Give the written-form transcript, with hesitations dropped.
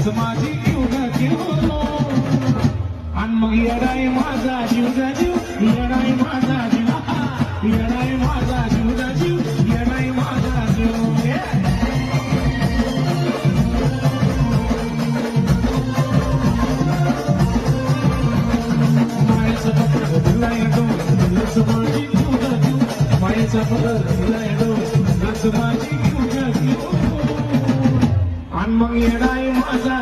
लस माझी जीव घेऊन आणि मग येडाय माझा जीव येडाय माझा जीव येडाय माझा जीव येडाय माझा जीव मायेचा पकड दिला येतो लस माझी जीव मायेचा पकड दिला येतो लस माझी जीव आणि मग येडाय माझा